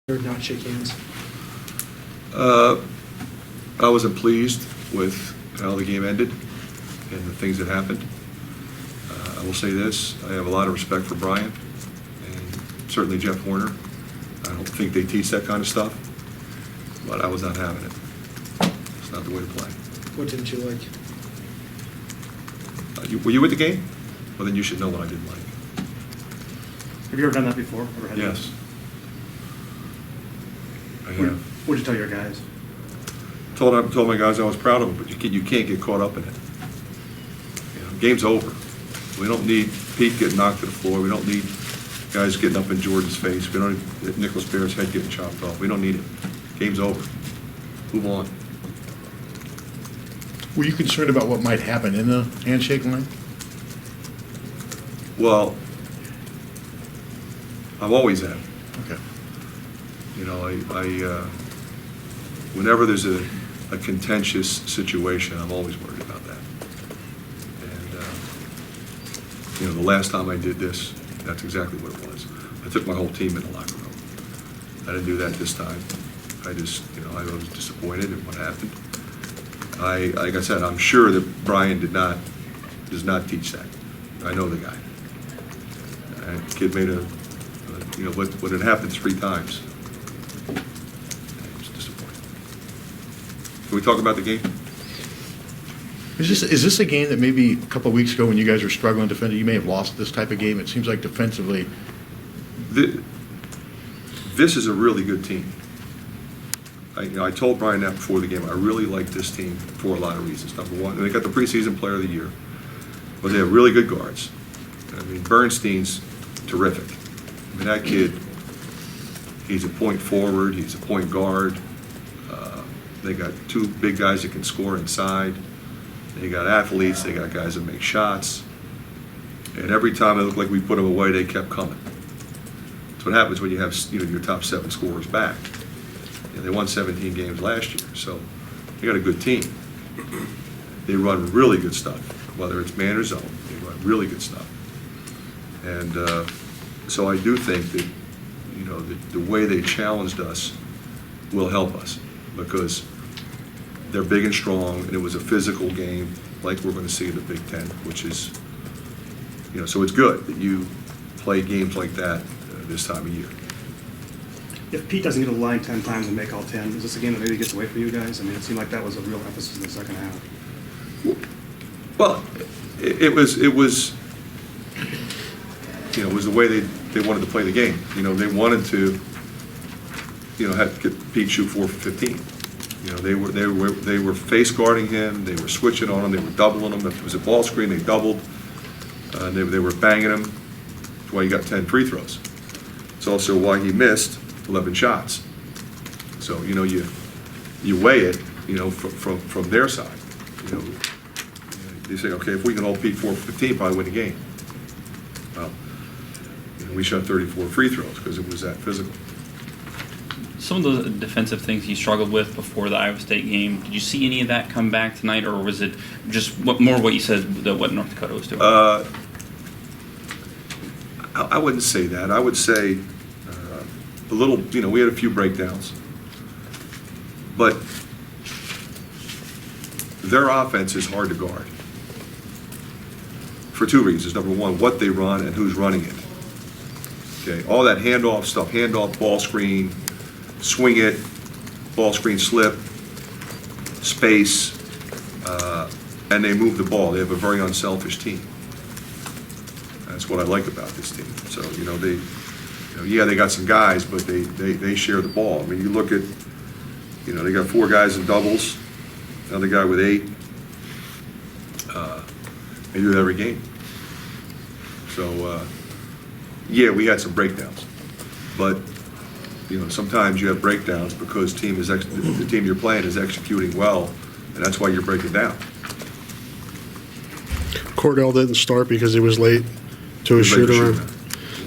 or not shake hands? I wasn't pleased with how the game ended and the things that happened. I will say this, I have a lot of respect for Brian and certainly Jeff Horner. I don't think they teach that kind of stuff, but I was not having it. It's not the way to play. What didn't you like? Were you at the game? Well, then you should know what I didn't like. Have you ever done that before? Ever had Yes. I What have. would you tell your guys? Told my guys I was proud of them, but you can't get caught up in it. Game's over. We don't need Pete getting knocked to the floor. We don't need guys getting up in Jordan's face. We don't need Nicholas Bear's head getting chopped off. We don't need it. Game's over. Move on. Were you concerned about what might happen in the handshake line? Well, I've always had. Okay. You know, whenever there's a contentious situation, I'm always worried about that. And, the last time I did this, that's exactly what it was. I took my whole team in the locker room. I didn't do that this time. I just, I was disappointed in what happened. Like I said, I'm sure that Brian does not teach that. I know the guy. And the kid made what had happened 3 times. It's disappointing. Can we talk about the game? Is this a game that maybe a couple of weeks ago when you guys were struggling defending, you may have lost this type of game? It seems like defensively. This is a really good team. I told Brian that before the game. I really like this team for a lot of reasons. Number one, they got the preseason player of the year, but they have really good guards. I mean, Bernstein's terrific. I mean, that kid, he's a point forward, he's a point guard. They got 2 big guys that can score inside. They got athletes, they got guys that make shots. And every time it looked like we put them away, they kept coming. That's what happens when you have your top 7 scorers back. They won 17 games last year, so they got a good team. They run really good stuff, whether it's man or zone. They run really good stuff. And so I do think that, the way they challenged us will help us because they're big and strong, and it was a physical game like we're going to see in the Big Ten, which is, so it's good that you play games like that this time of year. If Pete doesn't get to the line 10 times and make all 10, is this a game that maybe gets away for you guys? I mean, it seemed like that was a real emphasis in the second half. Well, it was the way they wanted to play the game. They wanted to, have to get Pete shoot 4 for 15. They were face guarding him. They were switching on him. They were doubling him. If it was a ball screen, they doubled. They were banging him. That's why he got 10 free throws. It's also why he missed 11 shots. So you weigh it, from their side. They say, okay, if we can hold Pete 4 for 15, probably win the game. Well, we shot 34 free throws because it was that physical. Some of the defensive things he struggled with before the Iowa State game, did you see any of that come back tonight, or was it just more what you said that what North Dakota was doing? I wouldn't say that. I would say a little, we had a few breakdowns. But their offense is hard to guard for 2 reasons. Number one, what they run and who's running it. Okay, all that handoff stuff, handoff, ball screen, swing it, ball screen slip, space, and they move the ball. They have a very unselfish team. That's what I like about this team. So, they got some guys, but they share the ball. I mean, you look at, they got 4 guys in doubles, another guy with 8. They do that every game. So, we had some breakdowns, but sometimes you have breakdowns because the team you're playing is executing well, and that's why you're breaking down. Cordell didn't start because he was late to his shoot-around.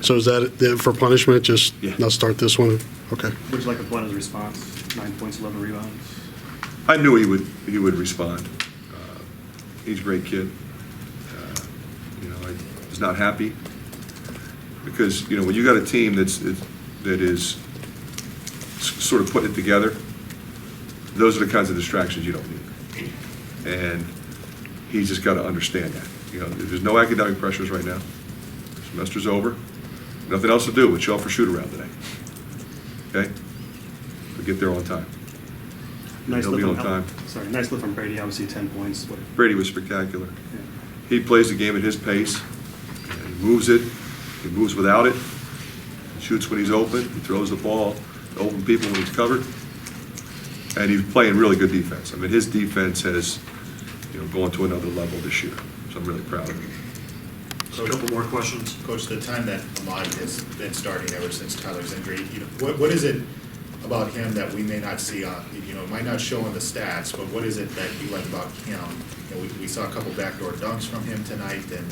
So is that for punishment, just not start this one? Okay. Would you like to applaud his response? 9 points, 11 rebounds. I knew he would respond. He's a great kid. I was not happy because when you got a team that is sort of putting it together, those are the kinds of distractions you don't need. And he's just got to understand that. You know, there's no academic pressures right now. Semester's over. Nothing else to do but show up for shoot-around today. Okay? But get there on time. Nice He'll lift be on from time. Sorry, nice lift from Brady. Obviously, 10 points. What, Brady was spectacular. yeah. He plays the game at his pace. And he moves it. He moves without it. He shoots when he's open. He throws the ball to open people when he's covered. And he's playing really good defense. I mean, his defense has, you know, gone to another level this year. So I'm really proud of him. A couple more questions. Coach, the time that Ahmad has been starting ever since Tyler's injury, you know, what is it about him that we may not see on, you know, it might not show on the stats, but what is it that you like about him? You know, we saw a couple backdoor dunks from him tonight, and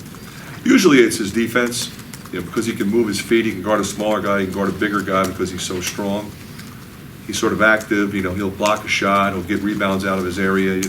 Usually it's his defense, you know, because he can move his feet, he can guard a smaller guy, he can guard a bigger guy because he's so strong. He's sort of active, you know, he'll block a shot, he'll get rebounds out of his area,